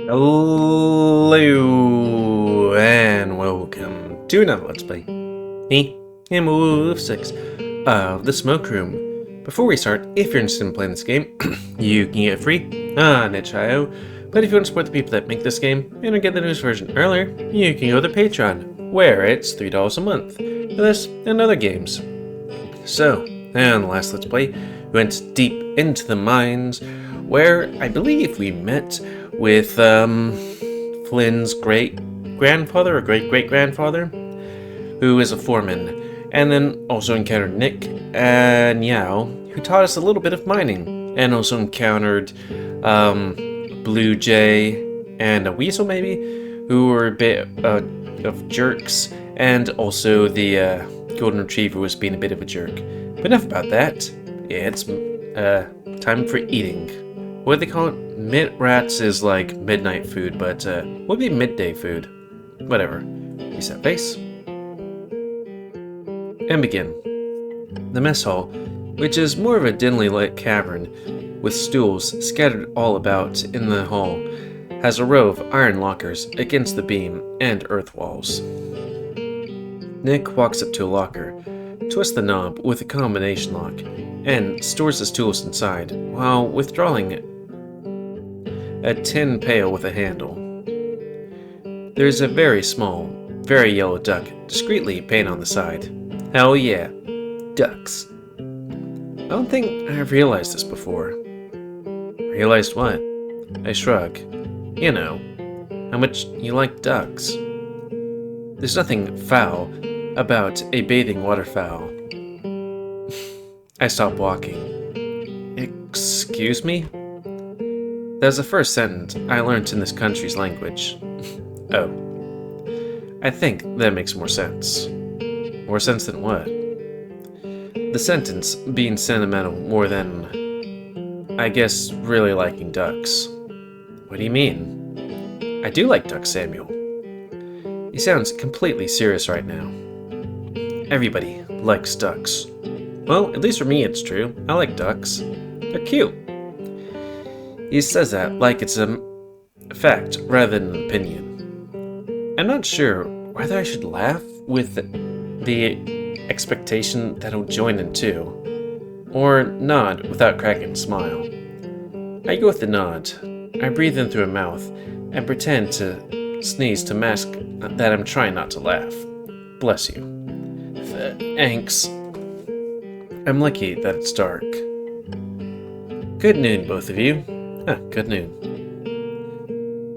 Hello and welcome to another Let's Play. Me, GamerWolfSix of the Smoke Room. Before we start, if you're interested in playing this game, you can get it free on itch.io. But if you want to support the people that make this game and get the newest version earlier, you can go to Patreon, where it's $3 a month for this and other games. So, in the last Let's Play, we went deep into the mines, where I believe we met with Flynn's great-grandfather or great-great-grandfather, who is a foreman, and then also encountered Nick and Yao, who taught us a little bit of mining, and also encountered Blue Jay and a Weasel maybe, who were a bit of jerks, and also the Golden Retriever was being a bit of a jerk. But enough about that. Yeah, it's time for eating. What do they call it? Rats is like midnight food, but what would be midday food? Whatever. Reset face. And begin. The mess hall, which is more of a dimly lit cavern, with stools scattered all about in the hall, has a row of iron lockers against the beam and earth walls. Nick walks up to a locker, twists the knob with a combination lock, and stores his tools inside, while withdrawing a tin pail with a handle. There's a very small, very yellow duck discreetly painted on the side. Hell yeah, ducks. I don't think I've realized this before. Realized what? I shrug. You know, how much you like ducks. There's nothing foul about a bathing waterfowl. I stop walking. Excuse me? That's the first sentence I learned in this country's language. Oh. I think that makes more sense. More sense than what? The sentence being sentimental more than, I guess, really liking ducks. What do you mean? I do like ducks, Samuel. He sounds completely serious right now. Everybody likes ducks. Well, at least for me it's true. I like ducks. They're cute. He says that like it's a fact rather than an opinion. I'm not sure whether I should laugh with the expectation that he'll join in too, or nod without cracking a smile. I go with the nod. I breathe in through a mouth and pretend to sneeze to mask that I'm trying not to laugh. Bless you. Thanks. I'm lucky that it's dark. Good noon, both of you. Good noon.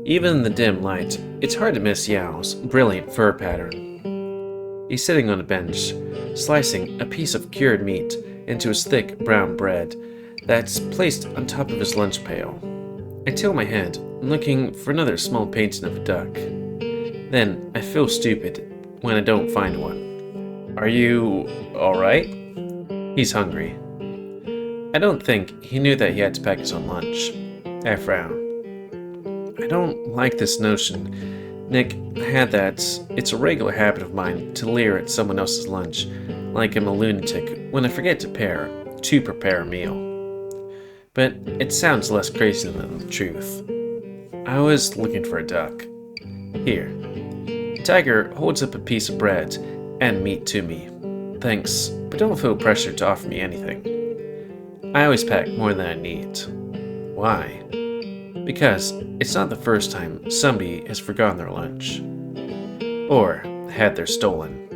Even in the dim light, it's hard to miss Yao's brilliant fur pattern. He's sitting on a bench, slicing a piece of cured meat into his thick brown bread that's placed on top of his lunch pail. I tilt my head, looking for another small painting of a duck. Then I feel stupid when I don't find one. Are you alright? He's hungry. I don't think he knew that he had to pack his own lunch. I frown. I don't like this notion. Nick had that. It's a regular habit of mine to leer at someone else's lunch, like I'm a lunatic when I forget to prepare a meal. But it sounds less crazy than the truth. I was looking for a duck. Here. Tiger holds up a piece of bread and meat to me. Thanks, but don't feel pressured to offer me anything. I always pack more than I need. Why? Because it's not the first time somebody has forgotten their lunch. Or had theirs stolen.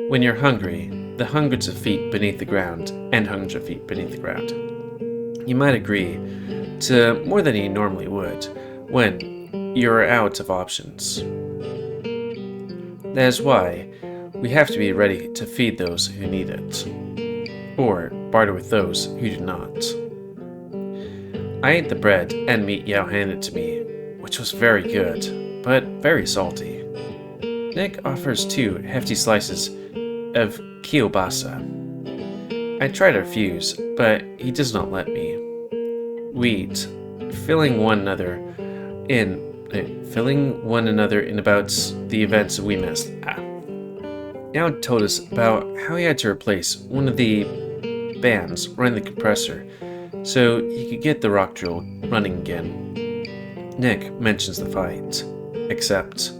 When you're hungry, the hundreds of feet beneath the ground, you might agree to more than you normally would when you're out of options. That is why we have to be ready to feed those who need it, or barter with those who do not. I ate the bread and meat Yao handed to me, which was very good, but very salty. Nick offers 2 hefty slices of kielbasa. I try to refuse, but he does not let me. We eat, filling one another in about the events we missed. Yao told us about how he had to replace one of the bands running the compressor so he could get the rock drill running again. Nick mentions the fight, except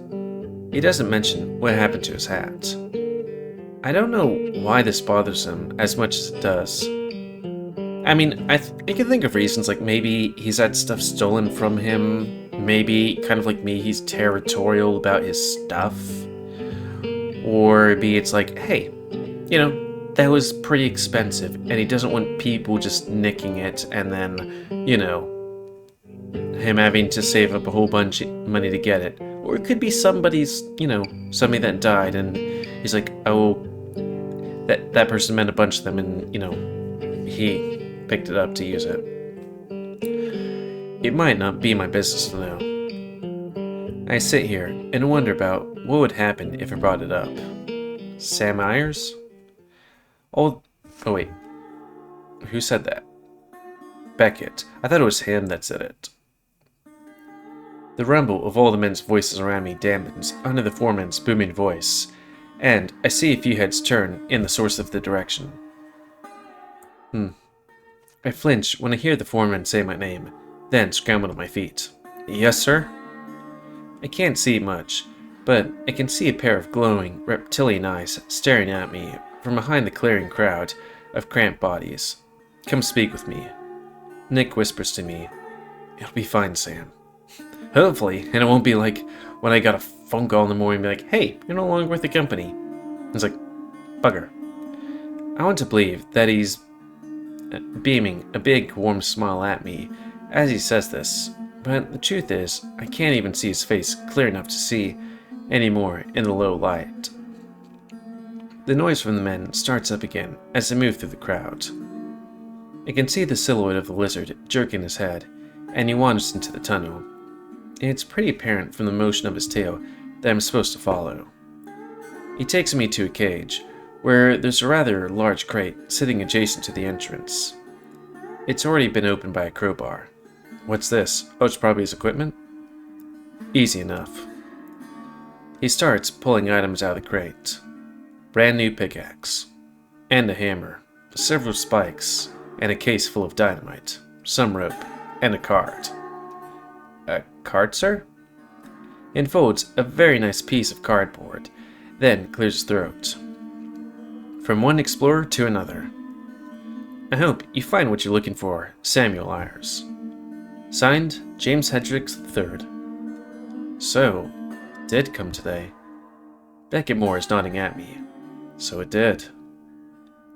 he doesn't mention what happened to his hat. I don't know why this bothers him as much as it does. I mean, I can think of reasons, like maybe he's had stuff stolen from him, maybe, kind of like me, he's territorial about his stuff, or maybe it's like, hey, that was pretty expensive, and he doesn't want people just nicking it, and then, him having to save up a whole bunch of money to get it. Or it could be somebody that died, and he's like, oh, that person meant a bunch of them, and, he picked it up to use it. It might not be my business to know. I sit here and wonder about what would happen if I brought it up. Sam Myers? Oh wait. Who said that? Beckett. I thought it was him that said it. The rumble of all the men's voices around me dampens under the foreman's booming voice, and I see a few heads turn in the source of the direction. I flinch when I hear the foreman say my name, then scramble to my feet. Yes, sir? I can't see much, but I can see a pair of glowing, reptilian eyes staring at me from behind the clearing crowd of cramped bodies. Come speak with me. Nick whispers to me, It'll be fine, Sam. Hopefully, and it won't be like when I got a phone call in the morning and be like, hey, you're no longer with the company. It's like, bugger. I want to believe that he's beaming a big warm smile at me as he says this, but the truth is, I can't even see his face clear enough to see anymore in the low light. The noise from the men starts up again as I move through the crowd. I can see the silhouette of the lizard jerking his head, and he wanders into the tunnel. It's pretty apparent from the motion of his tail that I'm supposed to follow. He takes me to a cage, where there's a rather large crate sitting adjacent to the entrance. It's already been opened by a crowbar. What's this? Oh, it's probably his equipment? Easy enough. He starts pulling items out of the crate. Brand new pickaxe, and a hammer, several spikes, and a case full of dynamite, some rope, and a card. A card, sir? He unfolds a very nice piece of cardboard, then clears his throat. From one explorer to another. I hope you find what you're looking for, Samuel Ayers. Signed, James Hendricks III. So, it did come today. Beckett Moore is nodding at me. So it did.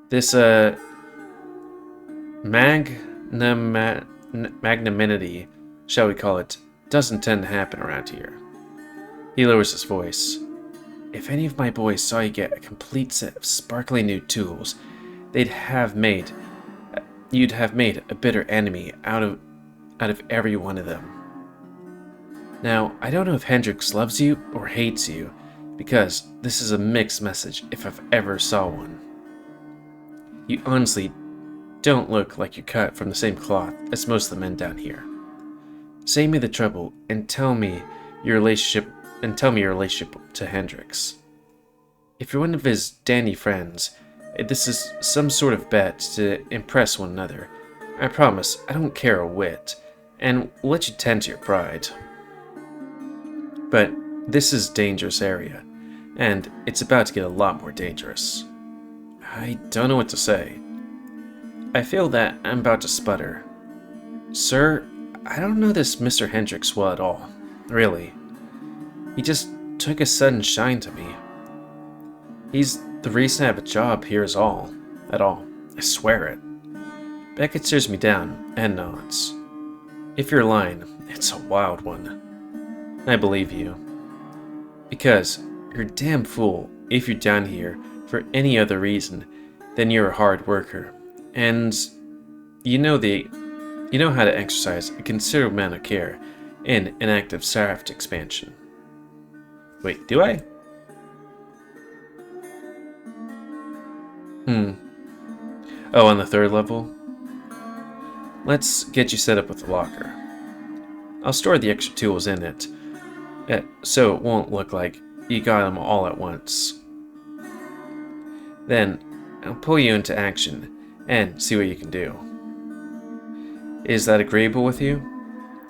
This, magnanimity, shall we call it, doesn't tend to happen around here. He lowers his voice. If any of my boys saw you get a complete set of sparkling new tools, you'd have made a bitter enemy out of every one of them. Now, I don't know if Hendricks loves you or hates you, because this is a mixed message if I've ever saw one. You honestly don't look like you're cut from the same cloth as most of the men down here. Save me the trouble and tell me your relationship to Hendricks. If you're one of his dandy friends, this is some sort of bet to impress one another. I promise I don't care a whit, and will let you tend to your pride. But this is a dangerous area, and it's about to get a lot more dangerous. I don't know what to say. I feel that I'm about to sputter. Sir, I don't know this Mr. Hendricks well at all, really. He just took a sudden shine to me. He's the reason I have a job here is all. At all. I swear it. Beckett stares me down and nods. If you're lying, it's a wild one. I believe you. Because you're a damn fool if you're down here for any other reason than you're a hard worker. And you know how to exercise a considerable amount of care in an active shaft expansion. Wait, do I? Oh, on the third level? Let's get you set up with the locker. I'll store the extra tools in it, so it won't look like you got them all at once. Then, I'll pull you into action and see what you can do. Is that agreeable with you?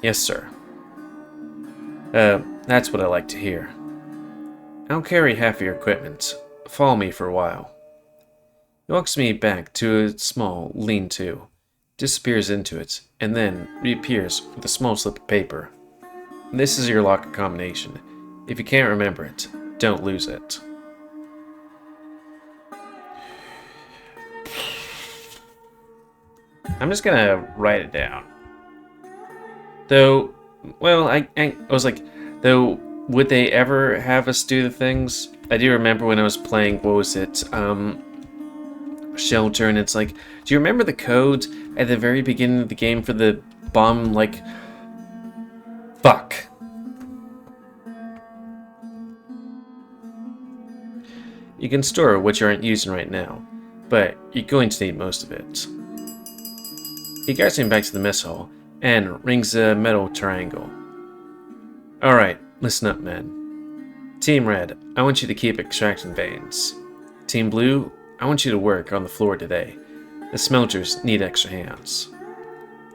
Yes, sir. That's what I like to hear. I'll carry half of your equipment. Follow me for a while. He walks me back to a small lean-to, disappears into it, and then reappears with a small slip of paper. This is your locker combination. If you can't remember it, don't lose it. I'm just gonna write it down. Though, well, I was like, though, would they ever have us do the things? I do remember when I was playing, what was it, Shelter, and it's like, do you remember the code at the very beginning of the game for the bomb, like, fuck. You can store what you aren't using right now, but you're going to need most of it. He guides me back to the mess hall and rings a metal triangle. Alright, listen up, men. Team Red, I want you to keep extracting veins. Team Blue, I want you to work on the floor today. The smelters need extra hands.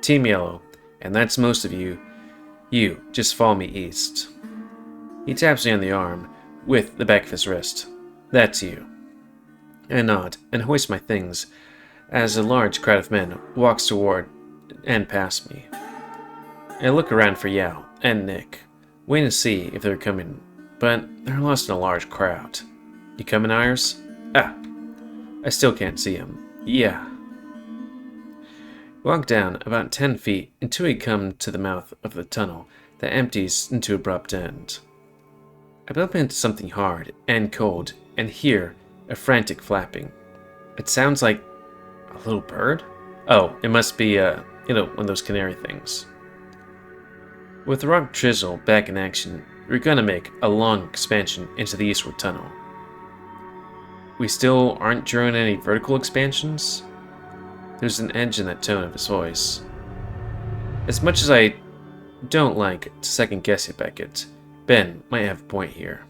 Team Yellow, and that's most of you, you just follow me east. He taps me on the arm with the back of his wrist. That's you. I nod and hoist my things as a large crowd of men walks toward and past me. I look around for Yao and Nick, waiting to see if they're coming, but they're lost in a large crowd. You coming, Ayers? Ah, I still can't see him. Yeah. Walk down about 10 feet until we come to the mouth of the tunnel that empties into abrupt end. I bump into something hard and cold and hear a frantic flapping. It sounds like a little bird? Oh, it must be, one of those canary things. With the rock chisel back in action, we're gonna make a long expansion into the eastward tunnel. We still aren't drawing any vertical expansions? There's an edge in that tone of his voice. As much as I don't like to second guess you, Beckett, Ben might have a point here.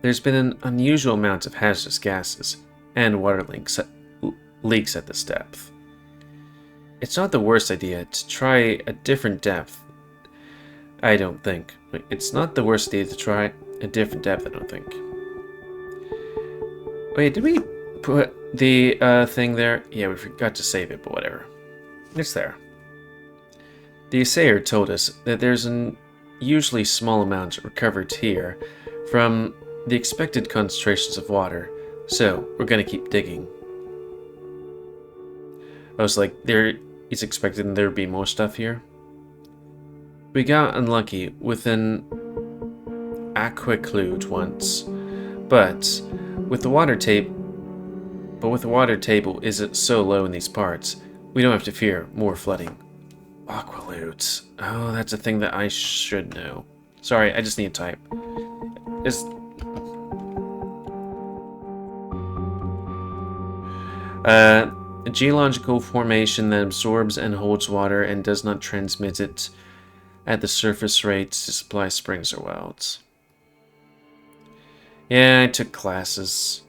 There's been an unusual amount of hazardous gases and water leaks at this depth. It's not the worst idea to try a different depth, I don't think. It's not the worst idea to try a different depth, I don't think. Wait, did we put the thing there? Yeah, we forgot to save it, but whatever. It's there. The assayer told us that there's an usually small amount recovered here from the expected concentrations of water, so we're gonna keep digging. I was like, he's expecting there to be more stuff here. We got unlucky with an aquiclude once, but with the water table is so low in these parts, we don't have to fear more flooding. Aqualudes. Oh, that's a thing that I should know. Sorry, I just need to type. A geological formation that absorbs and holds water and does not transmit it at the surface rate to supply springs or wells. Yeah, I took classes.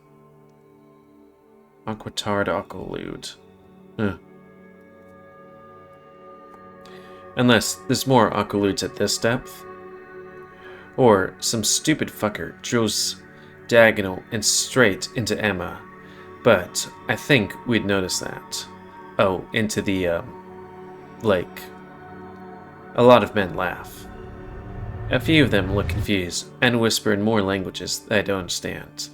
Aquatard aqualude. Unless there's more aqualudes at this depth. Or some stupid fucker drills diagonal and straight into Emma. But I think we'd notice that. Oh, into the, lake. A lot of men laugh. A few of them look confused and whisper in more languages that I don't understand.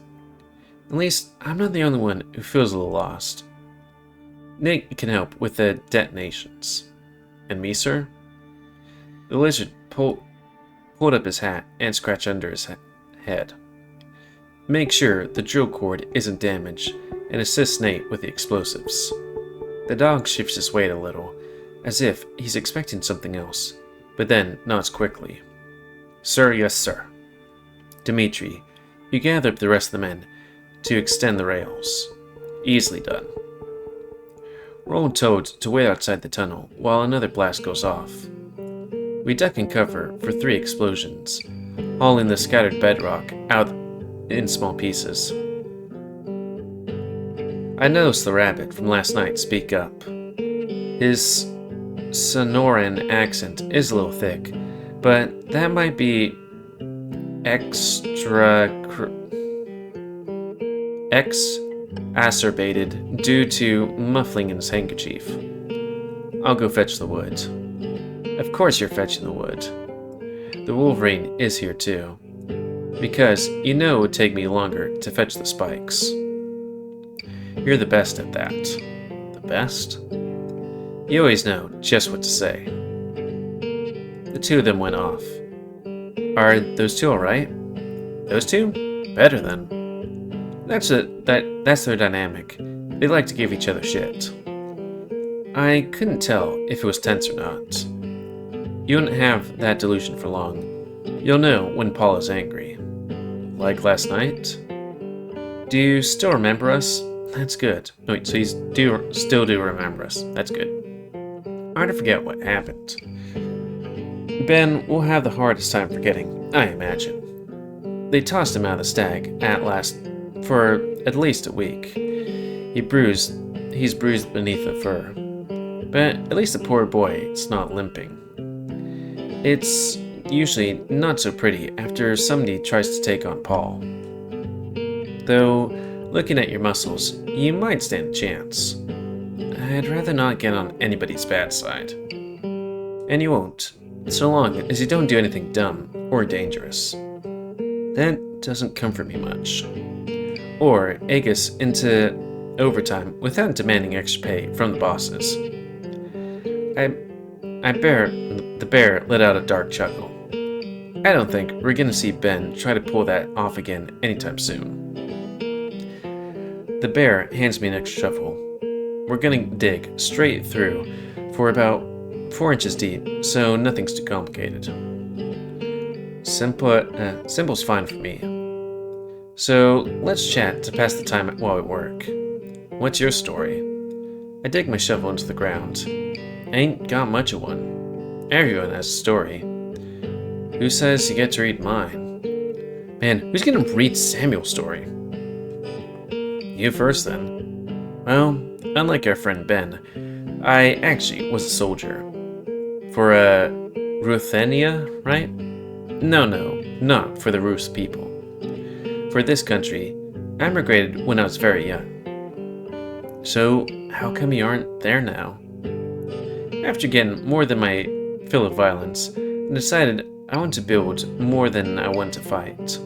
At least, I'm not the only one who feels a little lost. Nick can help with the detonations. And me, sir? The lizard pulled up his hat and scratched under his head. Make sure the drill cord isn't damaged and assist Nate with the explosives. The dog shifts his weight a little, as if he's expecting something else, but then nods quickly. Sir, yes, sir. Dimitri, you gather up the rest of the men to extend the rails. Easily done. We're all told to wait outside the tunnel while another blast goes off. We duck and cover for 3 explosions, hauling the scattered bedrock out in small pieces. I noticed the rabbit from last night speak up. His Sonoran accent is a little thick, but that might be extra exacerbated due to muffling in his handkerchief. I'll go fetch the wood. Of course you're fetching the wood. The Wolverine is here too, because you know it would take me longer to fetch the spikes. You're the best at that. The best? You always know just what to say. The two of them went off. Are those two alright? Those two? Better then. That's their dynamic. They like to give each other shit. I couldn't tell if it was tense or not. You wouldn't have that delusion for long. You'll know when Paul is angry. Like last night? Do you still remember us? That's good. Wait, so you still do remember us. That's good. Hard to forget what happened. Ben will have the hardest time forgetting, I imagine. They tossed him out of the stag at last for at least a week. He's bruised beneath the fur. But at least the poor boy is not limping. It's usually not so pretty after somebody tries to take on Paul. Though, looking at your muscles, you might stand a chance. I'd rather not get on anybody's bad side. And you won't, so long as you don't do anything dumb or dangerous. That doesn't comfort me much. Or egg us into overtime without demanding extra pay from the bosses. The bear let out a dark chuckle. I don't think we're gonna see Ben try to pull that off again anytime soon. The bear hands me an extra shovel. We're gonna dig straight through for about 4 inches deep, so nothing's too complicated. Simple's fine for me. So let's chat to pass the time while we work. What's your story? I dig my shovel into the ground. I ain't got much of one. Everyone has a story. Who says you get to read mine? Man, who's gonna read Samuel's story? You first then. Well, unlike our friend Ben, I actually was a soldier. For Ruthenia, right? No, not for the Rus people. For this country, I immigrated when I was very young. So, how come you aren't there now? After getting more than my fill of violence, I decided I want to build more than I want to fight.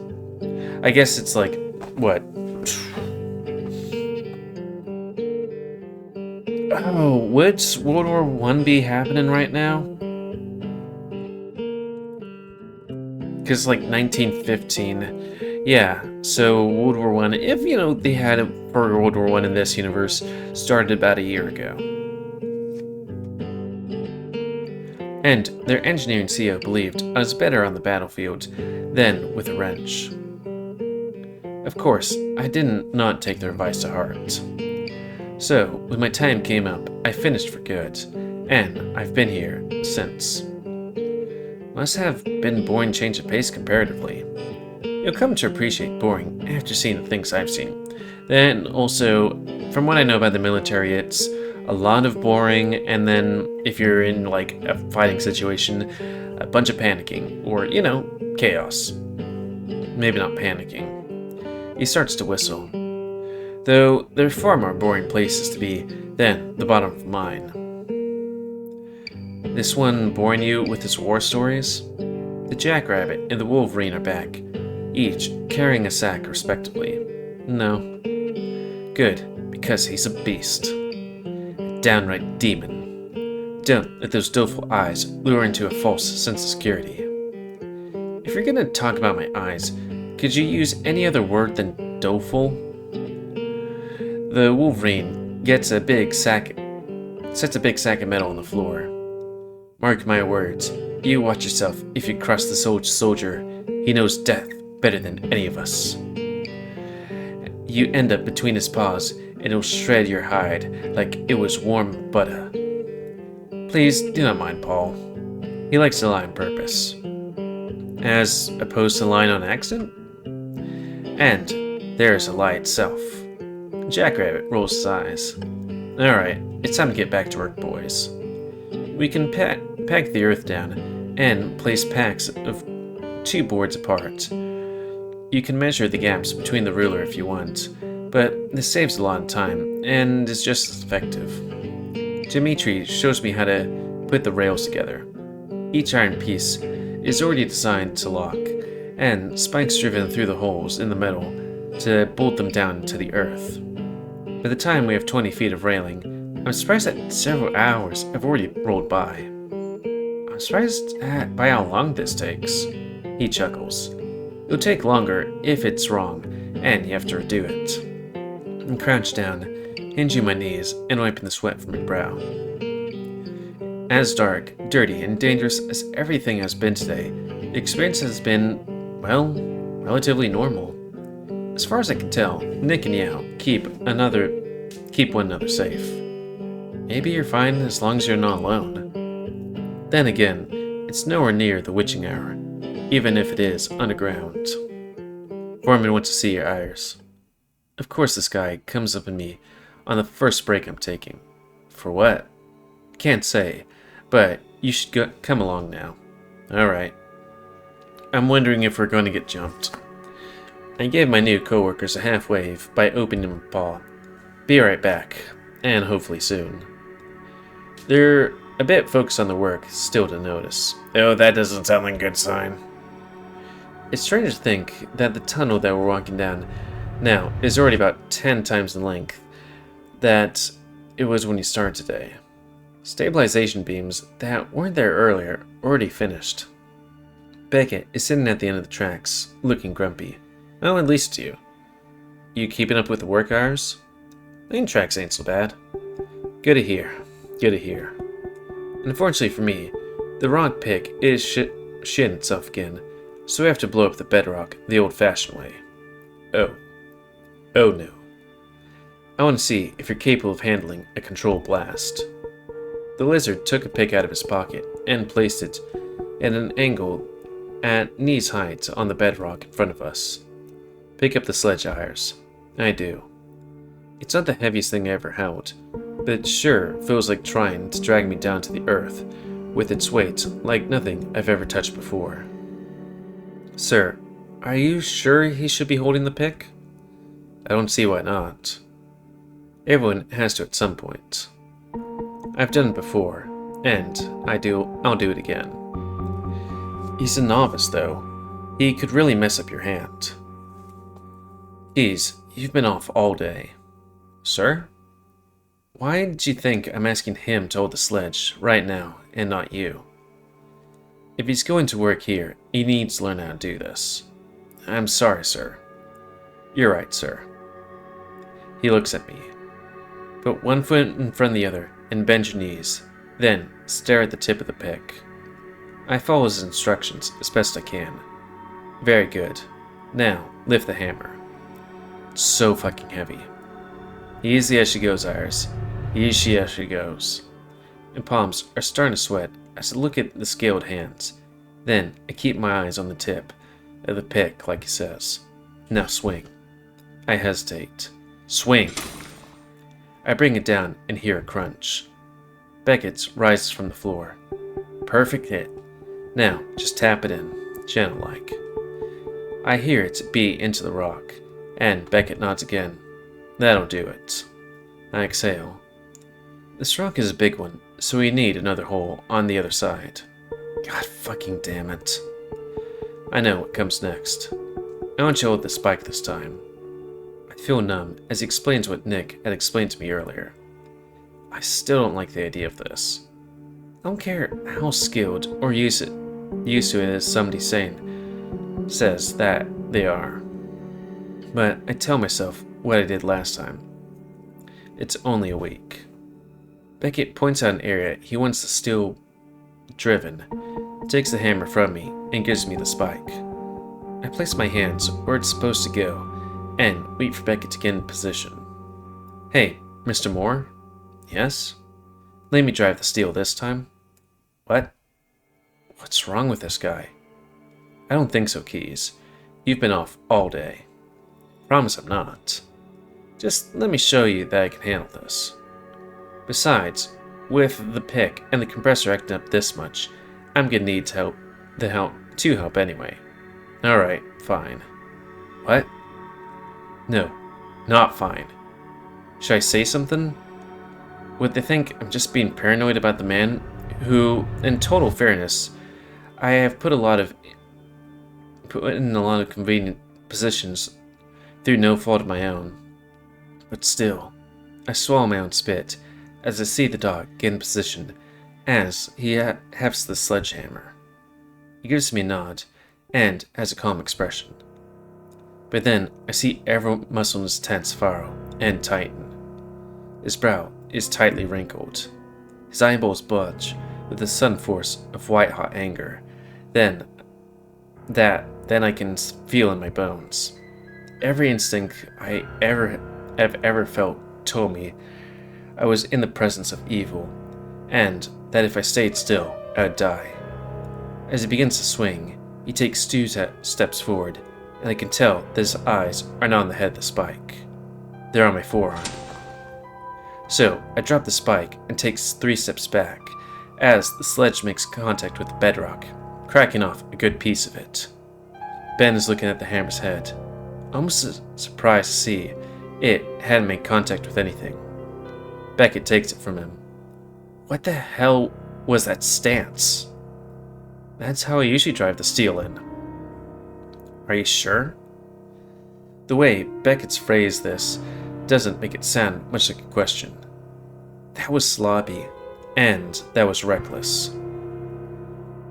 I guess it's like, what? Oh, would World War I be happening right now? Because like 1915, yeah, so World War I, if they had it for World War I in this universe, started about a year ago. And their engineering CEO believed I was better on the battlefield than with a wrench. Of course, I didn't not take their advice to heart. So, when my time came up, I finished for good, and I've been here since. Must have been boring change of pace comparatively. You'll come to appreciate boring after seeing the things I've seen. Then also, from what I know about the military, it's a lot of boring, and then if you're in like a fighting situation, a bunch of panicking, or chaos. Maybe not panicking. He starts to whistle. Though there are far more boring places to be than the bottom of a mine. This one boring you with its war stories? The Jackrabbit and the Wolverine are back, each carrying a sack respectively. No. Good, because he's a beast. A downright demon. Don't let those doleful eyes lure into a false sense of security. If you're gonna talk about my eyes, could you use any other word than doleful? The Wolverine sets a big sack of metal on the floor. Mark my words, you watch yourself if you cross the soldier. He knows death better than any of us. You end up between his paws, and it'll shred your hide like it was warm butter. Please do not mind Paul. He likes to lie on purpose. As opposed to lying on accident? And there's a lie itself. Jackrabbit rolls his eyes. Alright, it's time to get back to work, boys. We can peg the earth down and place packs of 2 boards apart. You can measure the gaps between the ruler if you want, but this saves a lot of time and is just as effective. Dimitri shows me how to put the rails together. Each iron piece is already designed to lock, and spikes driven through the holes in the metal to bolt them down to the earth. By the time we have 20 feet of railing, I'm surprised that several hours have already rolled by. I'm surprised by how long this takes. He chuckles. It'll take longer if it's wrong, and you have to redo it. I crouch down, hinging my knees and wiping the sweat from my brow. As dark, dirty, and dangerous as everything has been today, the experience has been, well, relatively normal. As far as I can tell, Nick and Yao keep one another safe. Maybe you're fine as long as you're not alone. Then again, it's nowhere near the witching hour, even if it is underground. Foreman wants to see your eyes. Of course this guy comes up on me on the first break I'm taking. For what? Can't say, but you should come along now. Alright. I'm wondering if we're going to get jumped. I gave my new coworkers a half wave by opening my paw. Be right back, and hopefully soon. They're a bit focused on the work, still to notice. Oh, that doesn't sound like a good sign. It's strange to think that the tunnel that we're walking down now is already about 10 times the length that it was when you started today. Stabilization beams that weren't there earlier already finished. Beckett is sitting at the end of the tracks, looking grumpy. Well, at least you. You keeping up with the work hours? Lane tracks ain't so bad. Good to hear. Good to hear. Unfortunately for me, the rock pick is shitting itself again, so we have to blow up the bedrock the old-fashioned way. Oh. Oh no. I want to see if you're capable of handling a controlled blast. The lizard took a pick out of his pocket and placed it at an angle at knees height on the bedrock in front of us. Pick up the sledge tires. I do. It's not the heaviest thing I ever held, but it sure feels like trying to drag me down to the earth with its weight like nothing I've ever touched before. Sir, are you sure he should be holding the pick? I don't see why not. Everyone has to at some point. I've done it before, and I'll do it again. He's a novice, though. He could really mess up your hand. Geez, you've been off all day. Sir? Why did you think I'm asking him to hold the sledge right now and not you? If he's going to work here, he needs to learn how to do this. I'm sorry, sir. You're right, sir. He looks at me. Put one foot in front of the other and bend your knees, then stare at the tip of the pick. I follow his instructions as best I can. Very good. Now, lift the hammer. It's so fucking heavy. Easy as she goes, Iris. Easy as she goes. My palms are starting to sweat as I look at the scaled hands. Then, I keep my eyes on the tip of the pick, like he says. Now swing. I hesitate. Swing! I bring it down and hear a crunch. Beckett rises from the floor. Perfect hit. Now, just tap it in, gentle-like. I hear it beat into the rock, and Beckett nods again. That'll do it. I exhale. This rock is a big one, so we need another hole on the other side. God fucking damn it. I know what comes next. I want you to hold the spike this time. I feel numb as he explains what Nick had explained to me earlier. I still don't like the idea of this. I don't care how skilled or used to it as somebody says that they are. But I tell myself what I did last time. It's only a week. Beckett points out an area he wants the steel driven, takes the hammer from me, and gives me the spike. I place my hands where it's supposed to go, and wait for Beckett to get in position. Hey, Mr. Moore? Yes? Let me drive the steel this time. What? What's wrong with this guy? I don't think so, Keys. You've been off all day. Promise I'm not. Just let me show you that I can handle this. Besides, with the pick and the compressor acting up this much, I'm gonna need to help anyway. Alright, fine. What? No, not fine. Should I say something? Would they think I'm just being paranoid about the man who, in total fairness, I have put in a lot of convenient positions through no fault of my own. But still, I swallow my own spit as I see the dog get in position as he hefts the sledgehammer. He gives me a nod and has a calm expression. But then I see every muscle in his tense furrow and tighten. His brow is tightly wrinkled. His eyeballs bulge with the sudden force of white-hot anger. Then I can feel in my bones. Every instinct I have ever felt told me I was in the presence of evil, and that if I stayed still, I would die. As he begins to swing, he takes 2 steps forward, and I can tell that his eyes are not on the head of the spike. They're on my forearm. So, I drop the spike and takes 3 steps back, as the sledge makes contact with the bedrock, cracking off a good piece of it. Ben is looking at the hammer's head, almost surprised to see it hadn't made contact with anything. Beckett takes it from him. What the hell was that stance? That's how I usually drive the steel in. Are you sure? The way Beckett's phrased this doesn't make it sound much like a question. That was slobby, and that was reckless.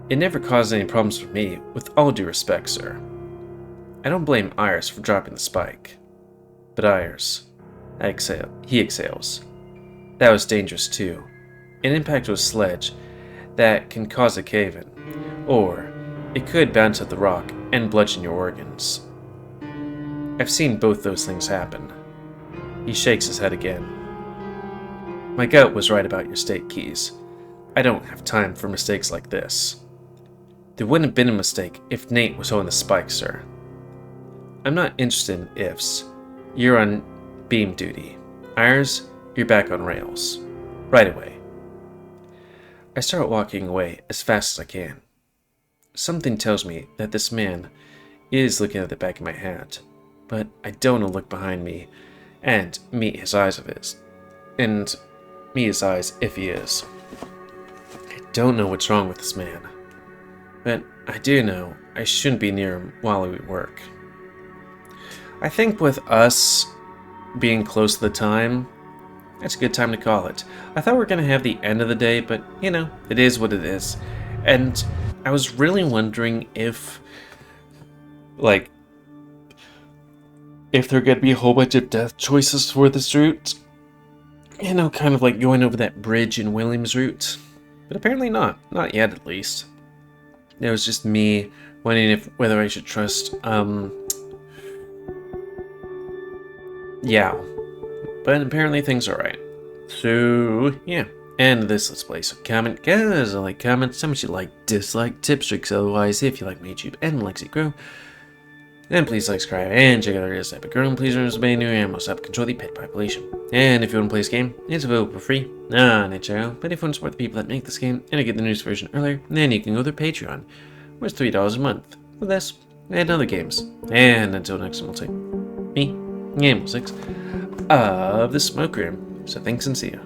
It never caused any problems for me, with all due respect, sir. I don't blame Ayers for dropping the spike. But Ayers, he exhales. That was dangerous too. An impact with a sledge that can cause a cave-in, or it could bounce at the rock and bludgeon your organs. I've seen both those things happen. He shakes his head again. My gut was right about your state keys. I don't have time for mistakes like this. There wouldn't have been a mistake if Nate was holding the spike, sir. I'm not interested in ifs. You're on beam duty. Ayers, you're back on rails. Right away. I start walking away as fast as I can. Something tells me that this man is looking at the back of my hat, but I don't want to look behind me and meet his eyes if he is. I don't know what's wrong with this man, but I do know I shouldn't be near him while we work. I think with us being close to the time, it's a good time to call it. I thought we were going to have the end of the day, but, you know, it is what it is. And I was really wondering if there are going to be a whole bunch of death choices for this route. You know, kind of like going over that bridge in Williams' route. But apparently not. Not yet, at least. It was just me wondering whether I should trust, yeah. But apparently things are right. So, yeah. And this Let's Play. So comment, guys, I like comments, how much you like, dislike, tips, tricks, otherwise, if you like my YouTube and like to grow. And please like, subscribe, and check out our other epic girl, and please remember to be new and most up control the pet population. And if you want to play this game, it's available for free on its channel. But if you want to support the people that make this game and to get the news version earlier, then you can go to their Patreon, where it's $3 a month for this and other games. And until next time, I'll say me, GamerWolfSix, of the Smoke Room. So thanks and see ya.